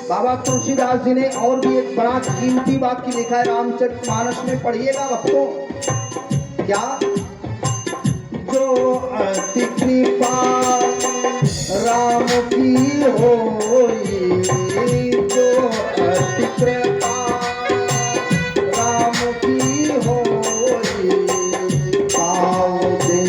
बाबा तुलसीदास जी ने और भी एक बड़ा कीमती वाक्य लिखा है रामचरितमानस में, पढ़िएगा भक्तों। क्या? जो अति कृपा राम की होई, जो अति कृपा राम की होई, पाँव दे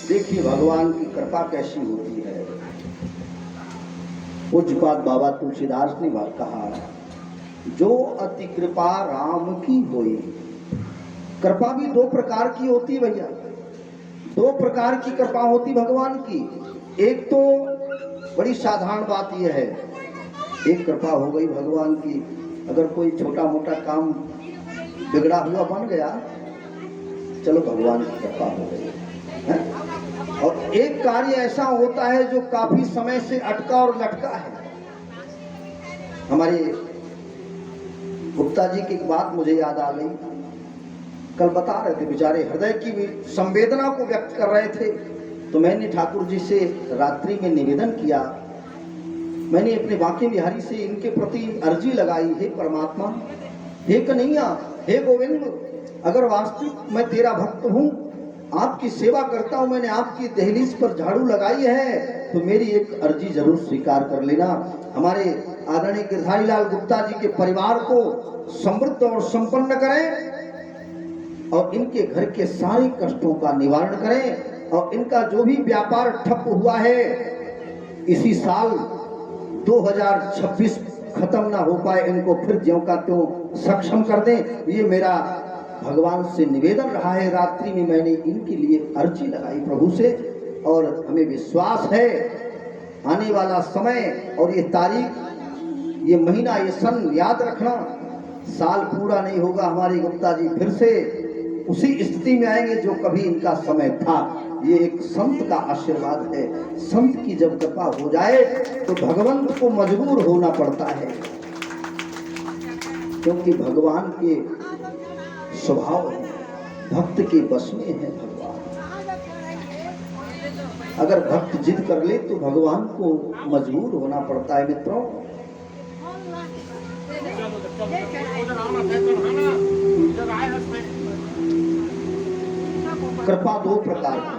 देखिए भगवान की कृपा कैसी होती है। पूज्यपाद बाबा तुलसीदास ने बात कहा, जो अति कृपा राम की होई। कृपा भी दो प्रकार की होती भैया, दो प्रकार की कृपा होती भगवान की। एक तो बड़ी साधारण बात यह है, एक कृपा हो गई भगवान की, अगर कोई छोटा मोटा काम बिगड़ा हुआ बन गया, चलो भगवान की कृपा हो गई है। और एक कार्य ऐसा होता है जो काफी समय से अटका और लटका है। हमारे गुप्ता जी की एक बात मुझे याद आ गई, कल बता रहे थे, बेचारे हृदय की संवेदना को व्यक्त कर रहे थे। तो मैंने ठाकुर जी से रात्रि में निवेदन किया, मैंने अपने बांके बिहारी से इनके प्रति अर्जी लगाई, हे परमात्मा, हे कन्हैया, हे गोविंद, अगर वास्तविक मैं तेरा भक्त हूँ, आपकी सेवा करता हूँ, मैंने आपकी दहलीज पर झाड़ू लगाई है, तो मेरी एक अर्जी जरूर स्वीकार कर लेना। हमारे आदरणीय गिरधारी लाल गुप्ता जी के परिवार को समृद्ध और संपन्न करें और इनके घर के सारे कष्टों का निवारण करें, और इनका जो भी व्यापार ठप हुआ है इसी साल 2026 खत्म ना हो पाए, इनको फिर ज्यों का त्यों सक्षम कर दें। ये मेरा भगवान से निवेदन रहा है। रात्रि में मैंने इनके लिए अर्जी लगाई प्रभु से, और हमें विश्वास है आने वाला समय और ये तारीख, ये महीना, ये सन याद रखना, साल पूरा नहीं होगा, हमारे गुप्ता जी फिर से उसी स्थिति में आएंगे जो कभी इनका समय था। ये एक संत का आशीर्वाद है। संत की जब कृपा हो जाए तो भगवंत को मजबूर होना पड़ता है, क्योंकि भगवान के स्वभाव है, भक्त के बस में है भगवान। अगर भक्त जिद कर ले तो भगवान को मजबूर होना पड़ता है। मित्रों, कृपा दो प्रकार की।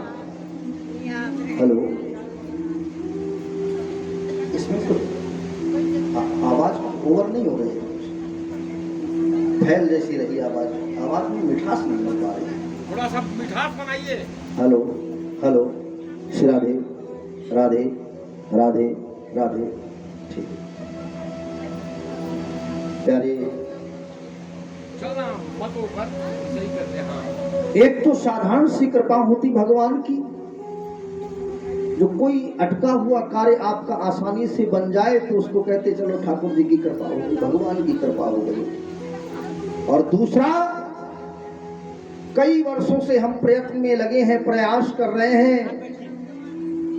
हेलो, इसमें तो आवाज ओवर नहीं हो रही है, फैल जैसी रही आवाज, आवाज में मिठास नहीं मिल पा रही, थोड़ा सा मिठास बनाइए। Hello hello, Shri Radhe Radhe Radhe Radhe. ठीक है प्यारे, चलना मत ऊपर, सही करते हैं। एक तो साधारण सी कृपा होती भगवान की, जो कोई अटका हुआ कार्य आपका आसानी से बन जाए तो उसको कहते चलो ठाकुर जी की कृपा हो गई, भगवान की कृपा हो गई। और दूसरा, कई वर्षों से हम प्रयत्न में लगे हैं, प्रयास कर रहे हैं,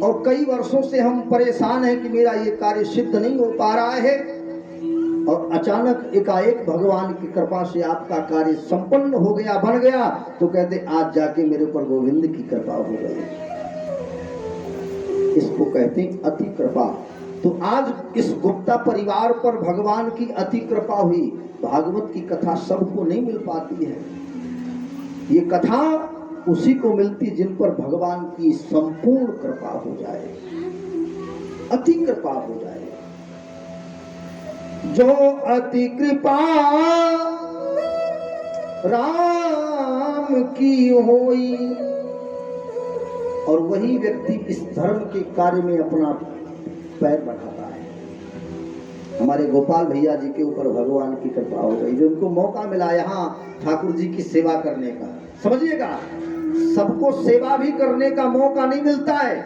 और कई वर्षों से हम परेशान हैं कि मेरा ये कार्य सिद्ध नहीं हो पा रहा है, और अचानक एकाएक भगवान की कृपा से आपका कार्य संपन्न हो गया, बन गया, तो कहते आज जाके मेरे ऊपर गोविंद की कृपा हो गई। इसको कहते हैं अति कृपा। तो आज इस गुप्ता परिवार पर भगवान की अति कृपा हुई। भागवत की कथा सबको नहीं मिल पाती है। ये कथा उसी को मिलती जिन पर भगवान की संपूर्ण कृपा हो जाए, अति कृपा हो जाए। जो अति कृपा राम की होई, और वही व्यक्ति इस धर्म के कार्य में अपना पैर बढ़ाता है। हमारे गोपाल भैया जी के ऊपर भगवान की कृपा हो गई, जो उनको मौका मिला यहाँ ठाकुर जी की सेवा करने का। समझिएगा, सबको सेवा भी करने का मौका नहीं मिलता है।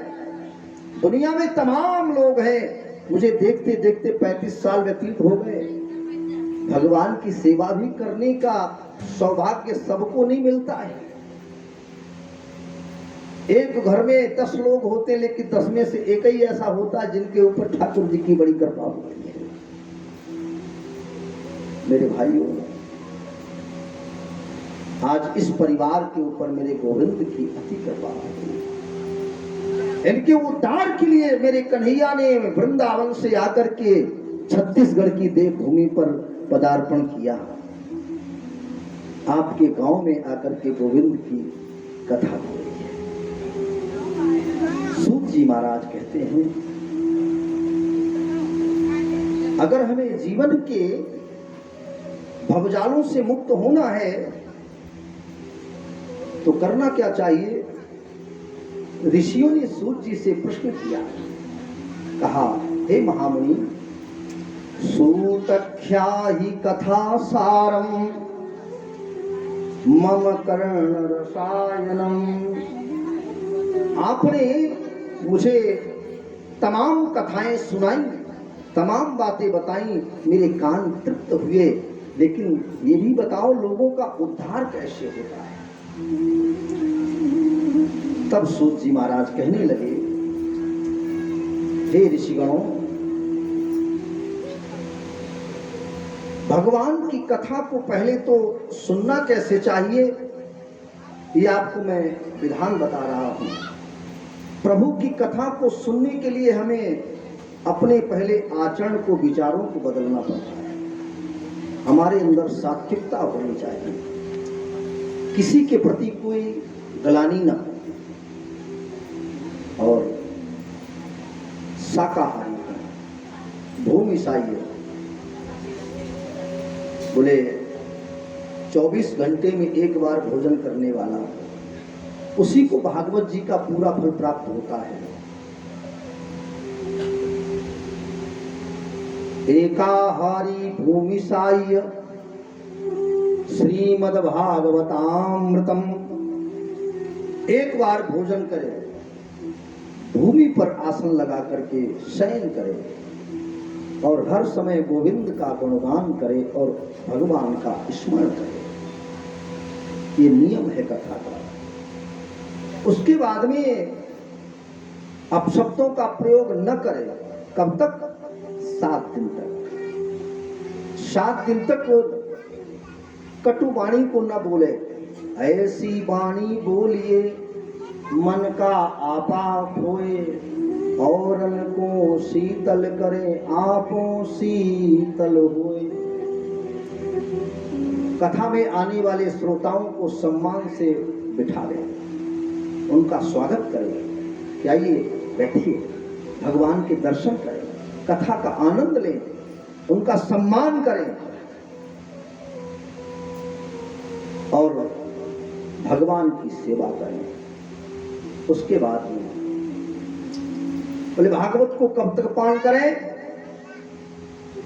दुनिया में तमाम लोग हैं, मुझे देखते देखते 35 साल व्यतीत हो गए। भगवान की सेवा भी करने का सौभाग्य सबको नहीं मिलता है। एक घर में 10 लोग होते, लेकिन 10 में से एक ही ऐसा होता है जिनके ऊपर ठाकुर जी की बड़ी कृपा होती है। मेरे भाइयों, आज इस परिवार के ऊपर मेरे गोविंद की अति कृपा है। इनके उद्धार के लिए मेरे कन्हैया ने वृंदावन से आकर के छत्तीसगढ़ की देवभूमि पर पदार्पण किया। आपके गांव में आकर के गोविंद की कथा हो रही है। सूत जी महाराज कहते हैं, अगर हमें जीवन के भवजालों से मुक्त होना है तो करना क्या चाहिए? ऋषियों ने सूत जी से प्रश्न किया, कहा, हे महामुनि, सूतख्या ही कथा सारम मम कर्ण रसायनम। आपने मुझे तमाम कथाएं सुनाई, तमाम बातें बताई, मेरे कान तृप्त हुए, लेकिन ये भी बताओ लोगों का उद्धार कैसे होता है। तब सूत जी महाराज कहने लगे, हे ऋषिगणों, भगवान की कथा को पहले तो सुनना कैसे चाहिए, ये आपको मैं विधान बता रहा हूं। प्रभु की कथा को सुनने के लिए हमें अपने पहले आचरण को, विचारों को बदलना पड़ता है। हमारे अंदर सात्विकता होनी चाहिए, किसी के प्रति कोई गलानी ना हो, और शाकाहारी है, भूमिशाई है। बोले 24 घंटे में एक बार भोजन करने वाला, उसी को भागवत जी का पूरा फल प्राप्त होता है। एकाहारी भूमिशाई श्रीमद् भागवतामृतम। एक बार भोजन करे, भूमि पर आसन लगा करके शयन करे और हर समय गोविंद का गुणगान करे और भगवान का स्मरण करे। ये नियम है कथा का। उसके बाद में अपशब्दों का प्रयोग न करे। कब तक? 7 दिन तक। 7 दिन तक कटु वाणी को न बोले। ऐसी वाणी बोलिए मन का आपा खोए, औरन को शीतल करे आपो शीतल होए। कथा में आने वाले श्रोताओं को सम्मान से बिठावे, उनका स्वागत करें कि आइए बैठिए, भगवान के दर्शन करें, कथा का आनंद लें, उनका सम्मान करें और भगवान की सेवा करें। उसके बाद में बोले भागवत को कब तक पान करें?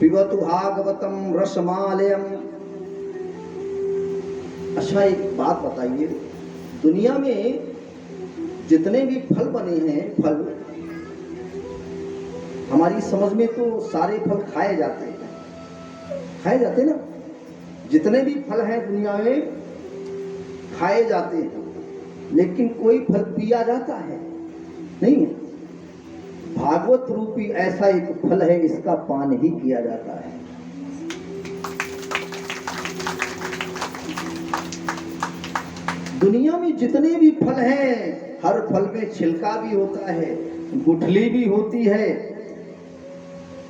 पिबतु भागवतम रसमालयम। अच्छा, एक बात बताइए, दुनिया में जितने भी फल बने हैं, फल हमारी समझ में तो सारे फल खाए जाते हैं, खाए जाते ना। जितने भी फल हैं दुनिया में खाए जाते हैं, लेकिन कोई फल पिया जाता है नहीं है। भागवत रूपी ऐसा एक फल है, इसका पान ही किया जाता है। दुनिया में जितने भी फल हैं, हर फल में छिलका भी होता है, गुठली भी होती है,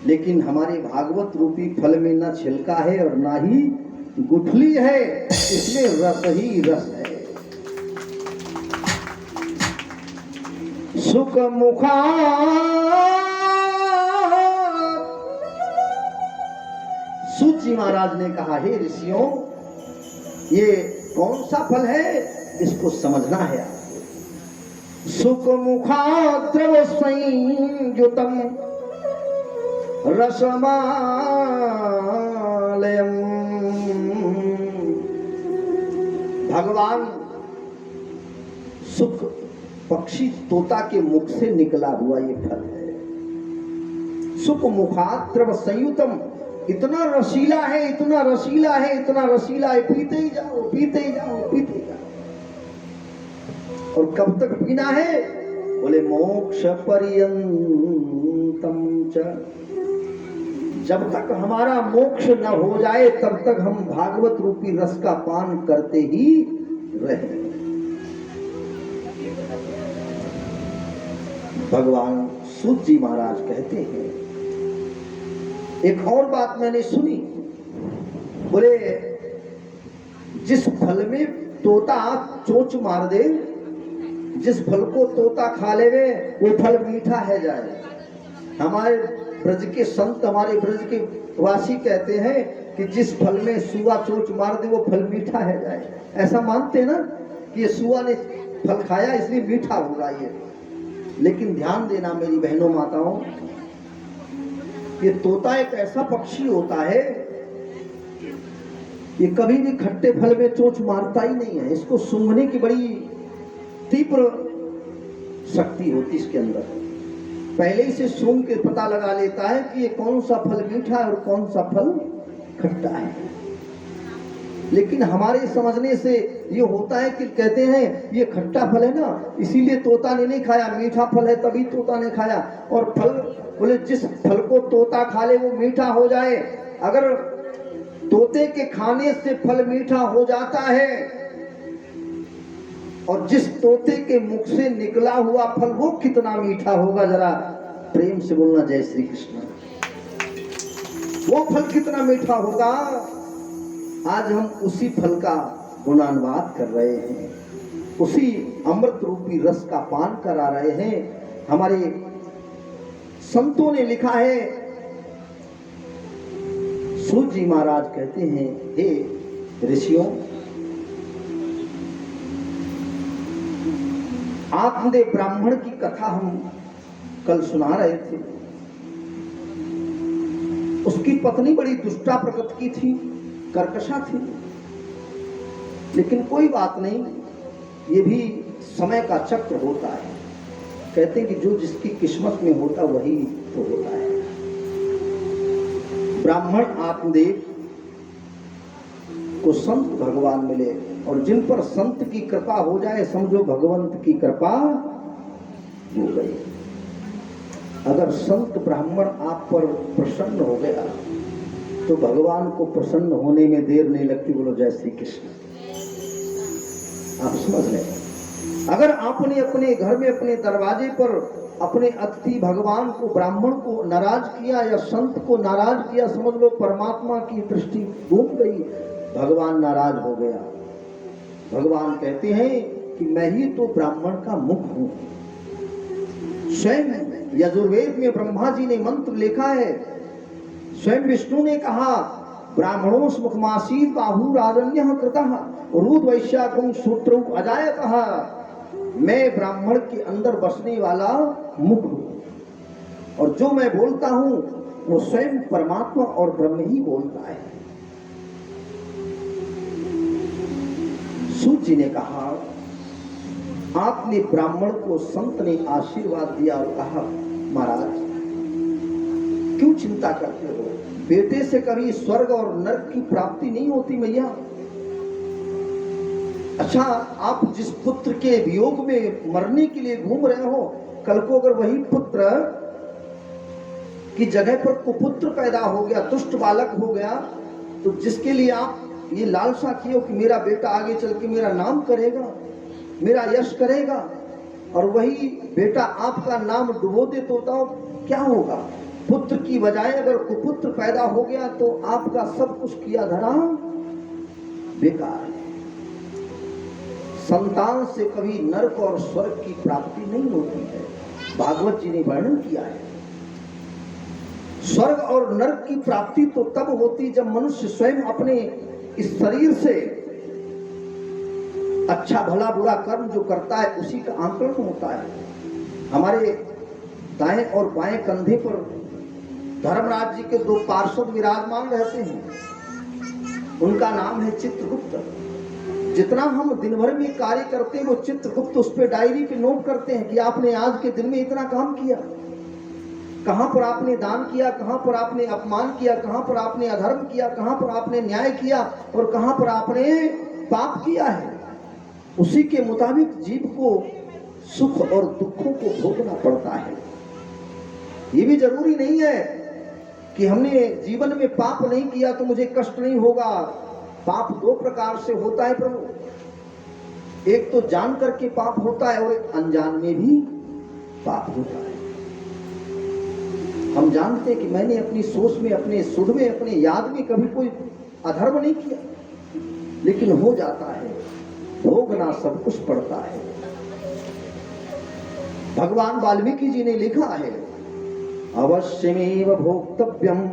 लेकिन हमारे भागवत रूपी फल में ना छिलका है और ना ही गुठली है, इसमें रस ही रस है। सुख मुखा सूत जी महाराज ने कहा, हे ऋषियों, ये कौन सा फल है, इसको समझना है। सुख मुखा द्रव संयुतम रसमालयम। भगवान सुख पक्षी तोता के मुख से निकला हुआ ये फल है। सुख मुखाद्रव संयुतम, इतना रसीला है, इतना रसीला है, इतना रसीला है, पीते ही जाओ, पीते ही जाओ, पीते ही जाओ। और कब तक पीना है? बोले मोक्ष पर्यंतम च, जब तक हमारा मोक्ष न हो जाए तब तक हम भागवत रूपी रस का पान करते ही रहे। भगवान सूत जी महाराज कहते हैं, एक और बात मैंने सुनी, बोले जिस फल में तोता चोंच मार दे, जिस फल को तोता खा लेवे वो फल मीठा है जाए। हमारे ब्रज के संत, हमारे ब्रज के वासी कहते हैं कि जिस फल में सुआ चोंच मार दे वो फल मीठा है जाए। ऐसा मानते हैं ना कि ये सुआ ने फल खाया इसलिए मीठा होगा ये। लेकिन ध्यान देना मेरी बहनों माताओं, ये तोता एक ऐसा पक्षी होता है, ये कभी भी खट्टे फल में चोंच मारता ही नहीं है। इसको सूंघने की बड़ी तीव्र शक्ति होती इसके अंदर। पहले ही से सूंघ के पता लगा लेता है कि ये कौन सा फल मीठा है और कौन सा फल खट्टा है। लेकिन हमारे समझने से ये होता है कि कहते हैं ये खट्टा फल है ना, इसीलिए तोता ने नहीं खाया, मीठा फल है तभी तोता ने खाया। और फल, बोले जिस फल को तोता खा ले वो मीठा हो जाए। अगर तोते के खाने से फल मीठा हो जाता है और जिस तोते के मुख से निकला हुआ फल वो कितना मीठा होगा, जरा प्रेम से बोलना जय श्री कृष्ण। वो फल कितना मीठा होगा। आज हम उसी फल का गुणानुवाद कर रहे हैं, उसी अमृत रूपी रस का पान करा रहे हैं। हमारे संतों ने लिखा है, सूत जी महाराज कहते हैं, हे ऋषियों, आत्मदेव ब्राह्मण की कथा हम कल सुना रहे थे। उसकी पत्नी बड़ी दुष्टा प्रकृति की थी, कर्कशा थी, लेकिन कोई बात नहीं, ये भी समय का चक्र होता है। कहते हैं कि जो जिसकी किस्मत में होता वही तो होता है। ब्राह्मण आत्मदेव को संत भगवान मिले, और जिन पर संत की कृपा हो जाए समझो भगवंत की कृपा हो गई। अगर संत ब्राह्मण आप पर प्रसन्न हो गया तो भगवान को प्रसन्न होने में देर नहीं लगती। बोलो जय श्री कृष्ण। आप समझ लें, अगर आपने अपने घर में अपने दरवाजे पर अपने अतिथि भगवान को, ब्राह्मण को नाराज किया या संत को नाराज किया, समझ लो परमात्मा की दृष्टि घूम गई, भगवान नाराज हो गया। भगवान कहते हैं कि मैं ही तो ब्राह्मण का मुख हूं। स्वयं यजुर्वेद में ब्रह्मा जी ने मंत्र लिखा है, स्वयं विष्णु ने कहा, ब्राह्मणों मुखमासीत बाहुरारण्य कृतः रूद वैश्याकुं सूत्रौ अजायतः। मैं ब्राह्मण के अंदर बसने वाला मुख हूं, और जो मैं बोलता हूं वो स्वयं परमात्मा और ब्रह्म ही बोलता है। सूत जी ने कहा, आपने ब्राह्मण को संत ने आशीर्वाद दिया और कहा, महाराज क्यों चिंता करते हो, बेटे से कभी स्वर्ग और नरक की प्राप्ति नहीं होती मैया। अच्छा, आप जिस पुत्र के वियोग में मरने के लिए घूम रहे हो, कल को अगर वही पुत्र की जगह पर कुपुत्र पैदा हो गया, दुष्ट बालक हो गया, तो जिसके लिए आप ये लालसा किए हो कि मेरा बेटा आगे चल के मेरा नाम करेगा, मेरा यश करेगा, और वही बेटा आपका नाम डुबो दे तो बताओ क्या होगा। पुत्र की बजाय अगर कुपुत्र पैदा हो गया तो आपका सब कुछ किया धरा बेकार है। संतान से कभी नरक और स्वर्ग की प्राप्ति नहीं होती है। भागवत जी ने वर्णन किया है। स्वर्ग और नरक की प्राप्ति तो तब होती जब मनुष्य स्वयं अपने इस शरीर से अच्छा भला बुरा कर्म जो करता है उसी का आंकलन होता है। हमारे दाएं और बाएं कंधे पर धर्मराज जी के 2 पार्षद विराजमान रहते हैं, उनका नाम है चित्रगुप्त। जितना हम दिन भर में कार्य करते हैं वो चित्रगुप्त उस पे डायरी पे नोट करते हैं कि आपने आज के दिन में इतना काम किया, कहां पर आपने दान किया, कहां पर आपने अपमान किया, कहां पर आपने अधर्म किया, कहां पर आपने न्याय किया और कहां पर आपने पाप किया है। उसी के मुताबिक जीव को सुख और दुखों को भोगना पड़ता है। ये भी जरूरी नहीं है कि हमने जीवन में पाप नहीं किया तो मुझे कष्ट नहीं होगा। पाप 2 प्रकार से होता है प्रभु, एक तो जान करके पाप होता है और एक अनजान में भी पाप होता है। हम जानते हैं कि मैंने अपनी सोच में, अपने सुध में, अपने याद में कभी कोई अधर्म नहीं किया, लेकिन हो जाता है, भोगना सब कुछ पड़ता है। भगवान वाल्मीकि जी ने लिखा है, अवश्यमेव भोक्तव्यम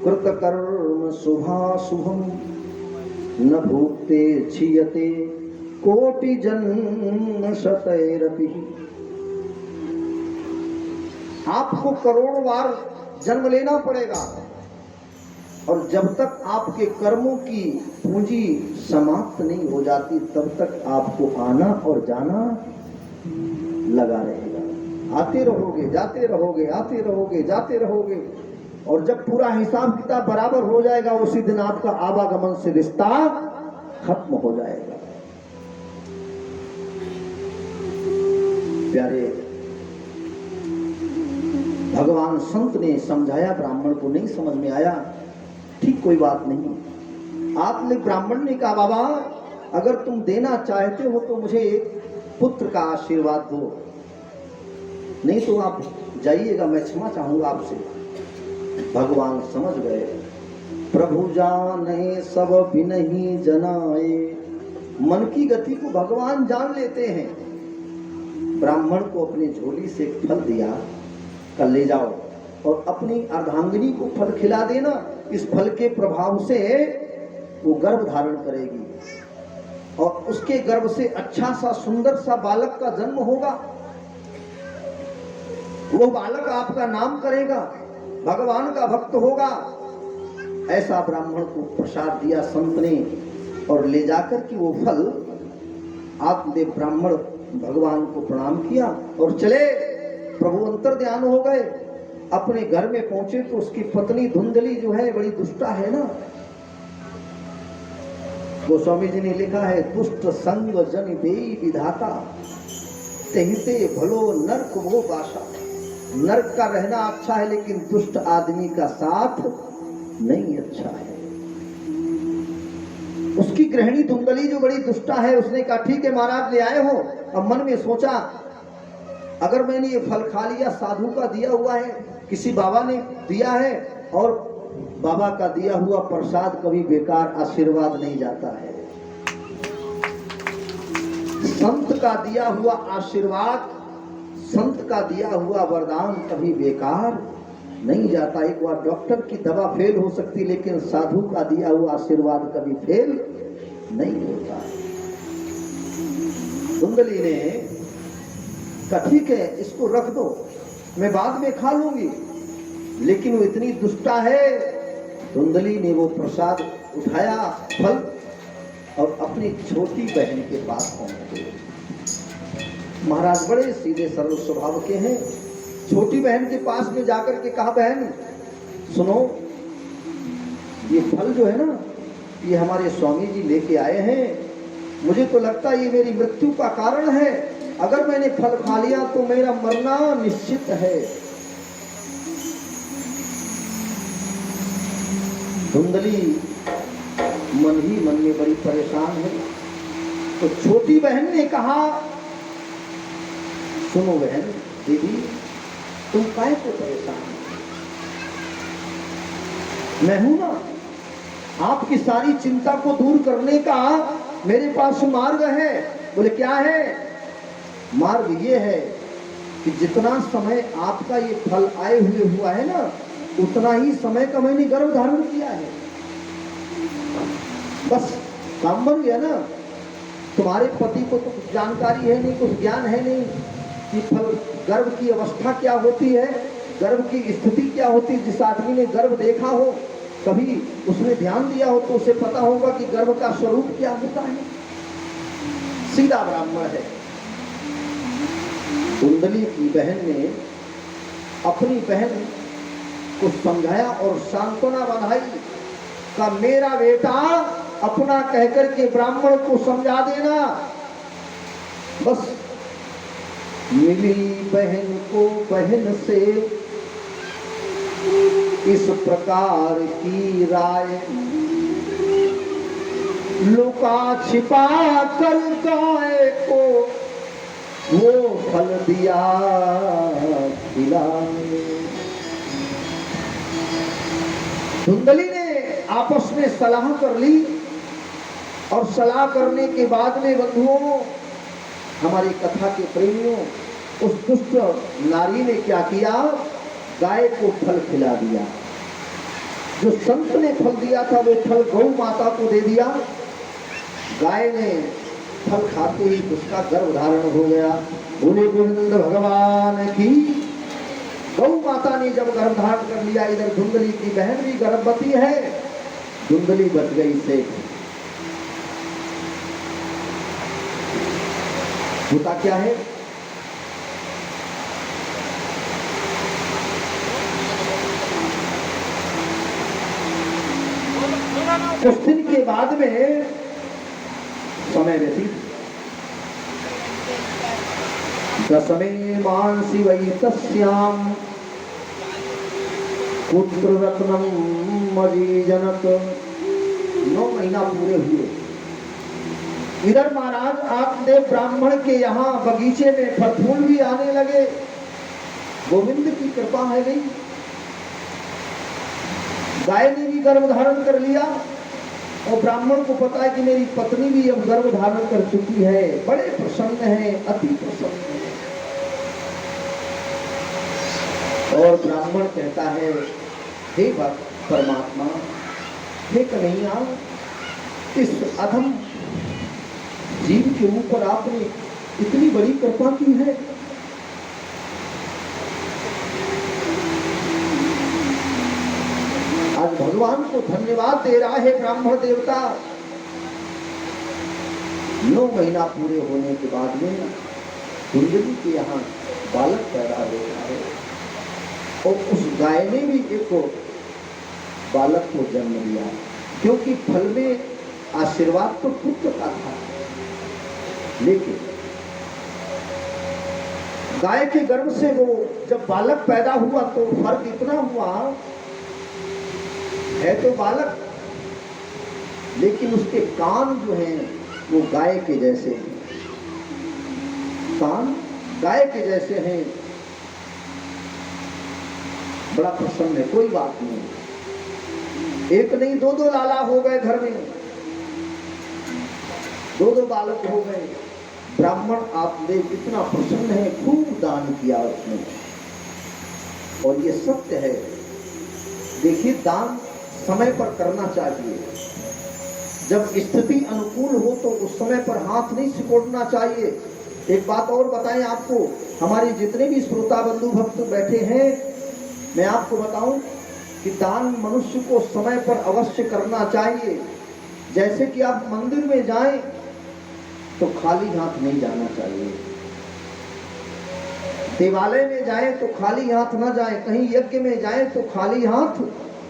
कृतकर्म शुभाशुभम न भोक्ते क्षीयते कोटि जन्म शतैरपि। आपको करोड़ बार जन्म लेना पड़ेगा और जब तक आपके कर्मों की पूंजी समाप्त नहीं हो जाती तब तक आपको आना और जाना लगा रहेगा। आते रहोगे, जाते रहोगे, आते रहोगे, जाते रहोगे और जब पूरा हिसाब किताब बराबर हो जाएगा उसी दिन आपका आवागमन से रिश्ता खत्म हो जाएगा। प्यारे भगवान संत ने समझाया, ब्राह्मण को नहीं समझ में आया, ठीक कोई बात नहीं। आपने ब्राह्मण ने कहा, बाबा अगर तुम देना चाहते हो तो मुझे पुत्र का आशीर्वाद दो, नहीं तो आप जाइएगा, मैं क्षमा चाहूंगा आपसे। भगवान समझ गए, प्रभु जाने सब बिनहि जनाए। मन की गति को भगवान जान लेते हैं। ब्राह्मण को अपनी झोली से फल दिया, कल ले जाओ और अपनी अर्धांगिनी को फल खिला देना, इस फल के प्रभाव से वो गर्भ धारण करेगी और उसके गर्भ से अच्छा सा सुंदर सा बालक का जन्म होगा। वो बालक आपका नाम करेगा, भगवान का भक्त होगा। ऐसा ब्राह्मण को प्रसाद दिया संत ने और ले जाकर कि वो फल आत्मदेव ब्राह्मण भगवान को प्रणाम किया और चले। प्रभु अंतर ध्यान हो गए, अपने घर में पहुंचे तो उसकी पत्नी धुंधली जो है बड़ी दुष्टा है ना। गोस्वामी जी ने लिखा है, दुष्ट संग जन देई विधाता तेहिते भलो नरक वो बासा। नरक का रहना अच्छा है लेकिन दुष्ट आदमी का साथ नहीं अच्छा है। उसकी गृहिणी धुंधली जो बड़ी दुष्टा है उसने कहा, ठीक है महाराज ले आए हो। अब मन में सोचा, अगर मैंने ये फल खा लिया, साधु का दिया हुआ है, किसी बाबा ने दिया है और बाबा का दिया हुआ प्रसाद कभी बेकार आशीर्वाद नहीं जाता है। संत का दिया हुआ आशीर्वाद, संत का दिया हुआ वरदान कभी बेकार नहीं जाता। एक बार डॉक्टर की दवा फेल हो सकती लेकिन साधु का दिया हुआ आशीर्वाद कभी फेल नहीं होता है। धुंधली ने कहा, ठीक है इसको रख दो, मैं बाद में खा लूंगी, लेकिन वो इतनी दुष्टा है। धुंधली ने वो प्रसाद उठाया फल और अपनी छोटी बहन के पास पहुंच गए। महाराज बड़े सीधे सरल स्वभाव के हैं। छोटी बहन के पास में जाकर के कहा, बहन सुनो, ये फल जो है ना ये हमारे स्वामी जी लेके आए हैं, मुझे तो लगता है ये मेरी मृत्यु का कारण है। अगर मैंने फल खा लिया तो मेरा मरना निश्चित है। धुंधली मन ही मन में बड़ी परेशान है। तो छोटी बहन ने कहा, सुनो बहन, दीदी तुम काहे को परेशान हो, मैं हूं ना। आपकी सारी चिंता को दूर करने का मेरे पास मार्ग है। बोले क्या है? मार्ग ये है कि जितना समय आपका ये फल आए हुए हुआ है ना, उतना ही समय का मैंने गर्भ धारण किया है। बस काम बन गया ना। तुम्हारे पति को तो कुछ जानकारी है नहीं, कुछ ज्ञान है नहीं कि फल गर्भ की अवस्था क्या होती है, गर्भ की स्थिति क्या होती है। जिस आदमी ने गर्भ देखा हो, कभी उसने ध्यान दिया हो, तो उसे पता होगा कि गर्भ का स्वरूप क्या होता है। सीधा ब्राह्मण है। कुंडली की बहन ने अपनी बहन को समझाया और सांत्वना बंधाई का मेरा बेटा अपना कहकर के ब्राह्मण को समझा देना। बस मिली बहन को बहन से इस प्रकार की राय, लुका छिपा कर गाय को वो फल दिया खिलाए। धुंधली ने आपस में सलाह कर ली और सलाह करने के बाद में बंधुओं, हमारी कथा के प्रेमियों, उस दुष्ट नारी ने क्या किया, गाय को फल खिला दिया। जो संत ने फल दिया था वो फल गौ माता को दे दिया। गाय ने फल खाते ही उसका गर्भ धारण हो गया। बोले गोविंद भगवान की। गौ माता ने जब गर्भ धारण कर लिया, इधर धुंधली की बहन भी गर्भवती है, धुंधली बच गई से। होता क्या है, कुछ दिन के बाद में समय व्यतीत, दशमे मानसी वही तस्याम पुत्र रत्नम मजीजनक। 9 महीना पूरे हुए। इधर महाराज आपने ब्राह्मण के यहाँ बगीचे में फल फूल भी आने लगे। गोविंद की कृपा है गई। गाय ने भी गर्भ धारण कर लिया और ब्राह्मण को पता है कि मेरी पत्नी भी अब गर्भ धारण कर चुकी है। बड़े प्रसन्न है, अति प्रसन्न है। और ब्राह्मण कहता है, हे भक्त परमात्मा, हे कन्हैया, इस अधम जीव के ऊपर आपने इतनी बड़ी कृपा की है। आज भगवान को धन्यवाद दे रहा है ब्राह्मण देवता। 9 महीना पूरे होने के बाद में कुंडली के यहाँ बालक पैदा हो रहा है और उस गाय ने भी एक बालक को जन्म दिया, क्योंकि फल में आशीर्वाद तो पुत्र का था। लेकिन गाय के गर्भ से वो जब बालक पैदा हुआ तो फर्क इतना हुआ, है तो बालक, लेकिन उसके कान जो हैं वो गाय के जैसे हैं। कान गाय के जैसे हैं। बड़ा प्रसन्न है। कोई बात नहीं, एक नहीं 2 लाला हो गए घर में, 2 बालक हो गए। ब्राह्मण आप देख इतना प्रसन्न है, खूब दान किया उसने। और ये सत्य है। देखिए, दान समय पर करना चाहिए। जब स्थिति अनुकूल हो तो उस समय पर हाथ नहीं सिकोड़ना चाहिए। एक बात और बताएं आपको, हमारे जितने भी श्रोता बंधु भक्त बैठे हैं, मैं आपको बताऊं कि दान मनुष्य को समय पर अवश्य करना चाहिए। जैसे कि आप मंदिर में जाएं तो खाली हाथ नहीं जाना चाहिए, देवालय में जाएं तो खाली हाथ न जाएं, कहीं यज्ञ में जाएं तो खाली हाथ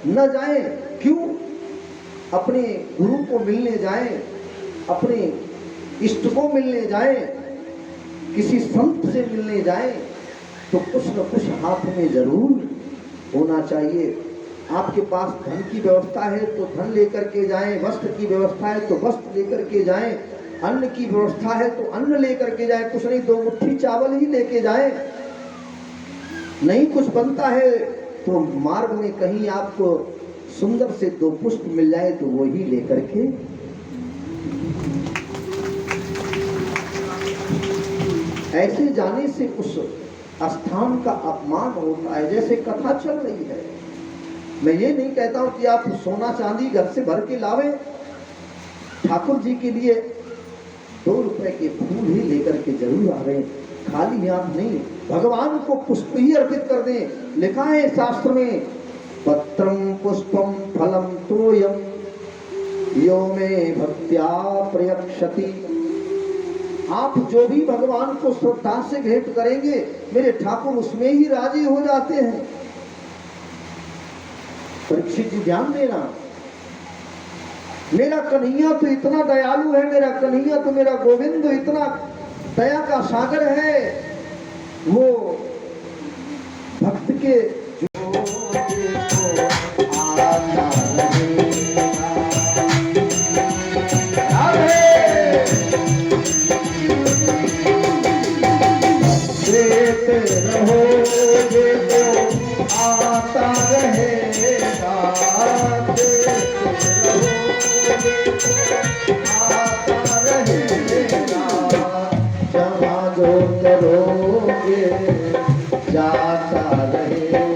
न जाएं। क्यों? अपने गुरु को मिलने जाएं, अपने इष्ट को मिलने जाएं, किसी संत से मिलने जाएं तो कुछ न कुछ हाथ में जरूर होना चाहिए। आपके पास धन की व्यवस्था है तो धन लेकर के जाएं, वस्त्र की व्यवस्था है तो वस्त्र लेकर के जाएं, अन्न की व्यवस्था है तो अन्न लेकर के जाएं। कुछ नहीं 2 मुट्ठी चावल ही लेके जाएं। नहीं कुछ बनता है तो मार्ग में कहीं आपको सुंदर से 2 पुष्प मिल जाए तो वो ही लेकर के ऐसे जाने से उस स्थान का अपमान होता है। जैसे कथा चल रही है, मैं ये नहीं कहता हूं कि आप सोना चांदी घर से भर के लावे, ठाकुर जी के लिए 2 रुपए के फूल ही लेकर के जरूर आवे, खाली हाथ नहीं, भगवान को पुष्प ही अर्पित कर दें। लिखा है शास्त्र में, पत्रम पुष्पम फलम तोयम यो में भक्त्या प्रयक्षति। आप जो भी भगवान को श्रद्धा से भेंट करेंगे, मेरे ठाकुर उसमें ही राजी हो जाते हैं। परीक्षित जी ध्यान देना, मेरा कन्हैया तो इतना दयालु है, मेरा कन्हैया तो मेरा गोविंद इतना दया का सागर है। वो भक्त के आता रहेगा, आता रहेगा, जहाँ जो करोगे जाता रहेगा।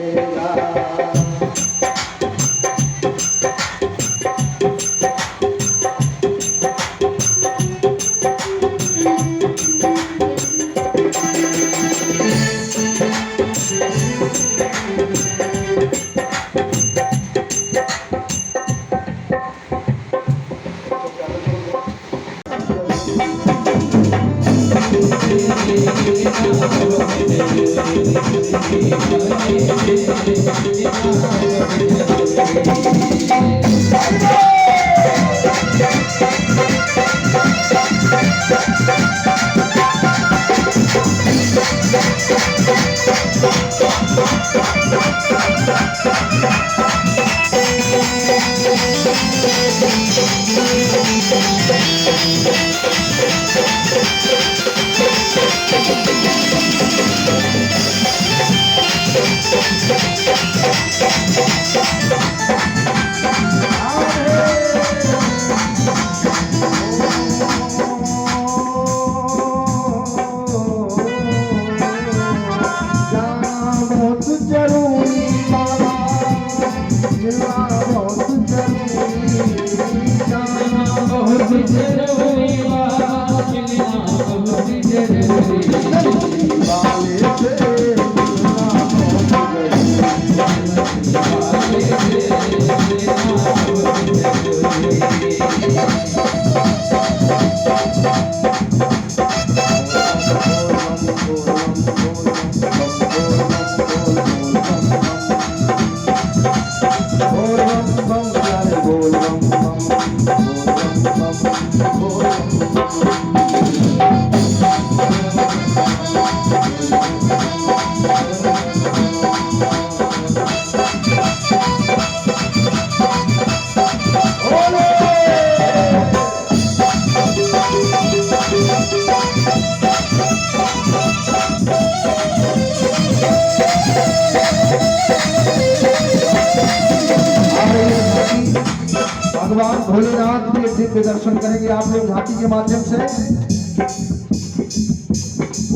भगवान भोलेनाथ के दिव्य दर्शन करेंगे आप लोग झांकी के माध्यम से।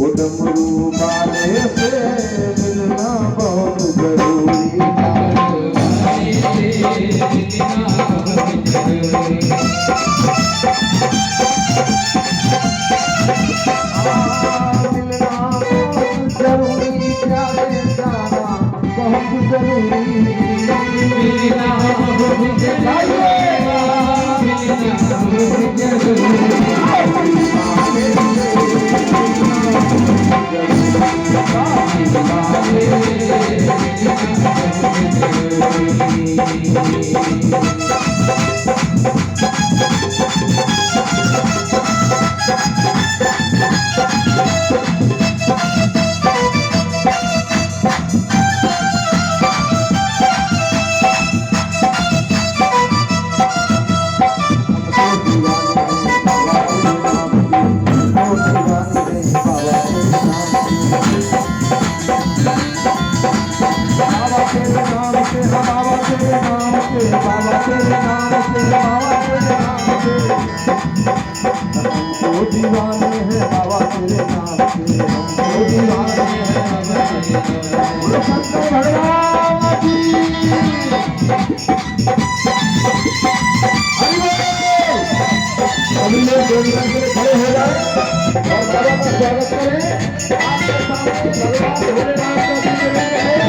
डमरू वाले से मिलना बहुत जरूरी बाबा तेरे नाम से हमको दीवाने हैं बाबा तेरे नाम के, हमको दीवाने हैं बाबा तेरे नाम के। शंकर भगवान की सभी लोग जोड़ी करके खड़े हो जाए और बाबा का स्वागत करें। आपके सामने भगवान भोलेनाथ का दिव्य रूप है।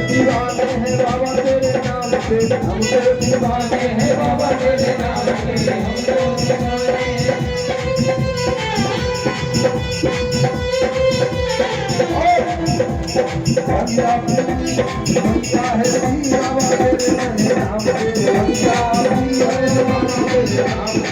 दीवाने हैं बाबा तेरे नाम से, हम तेरे दीवाने हैं बाबा तेरे नाम से, हमको दीवाने हैं। बंदा है बाबा तेरे नाम से, बंदा है बाबा तेरे नाम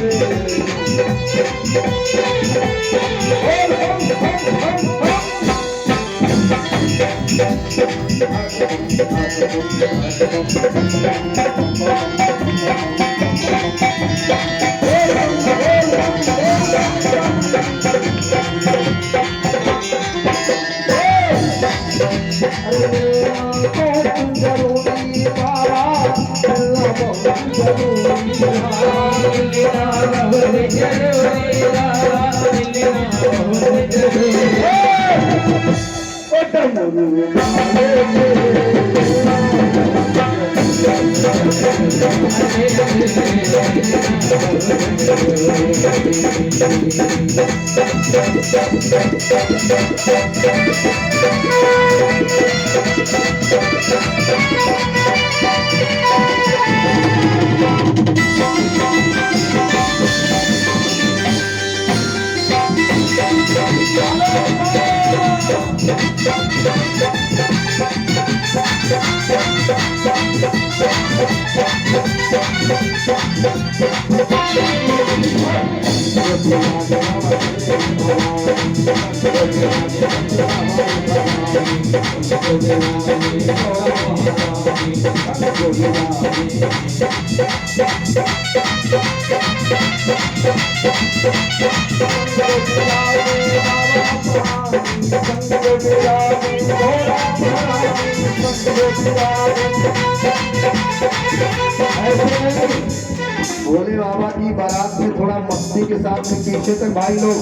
भोले बाबा की बारात में थोड़ा मस्ती के साथ में पीछे तक भाई लोग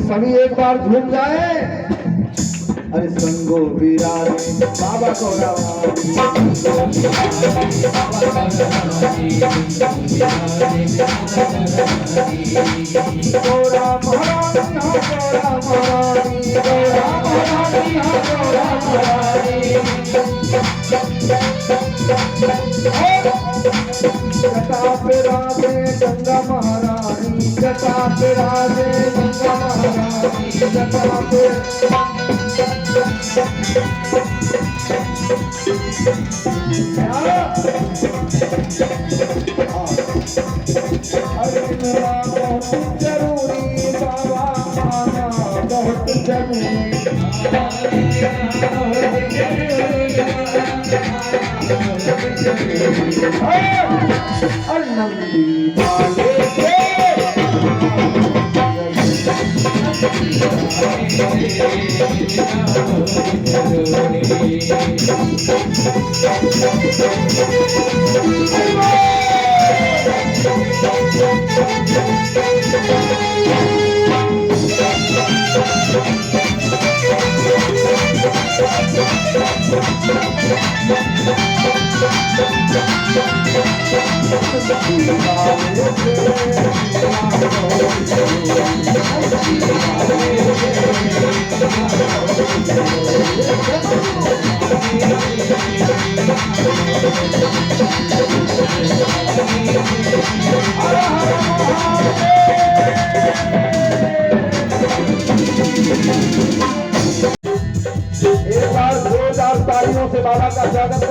सभी एक बार झूम जाए। अरे संगो विराज बाबा को जटा पे राधे गंगा महारानी, जटा पे राधे गंगा महारानी, जटा पे अरे मेरा बहुत जरूरी बाबा आना बहुत जरूरी। नंदी वाले एक बार जोरदार तालियों से बाबा का स्वागत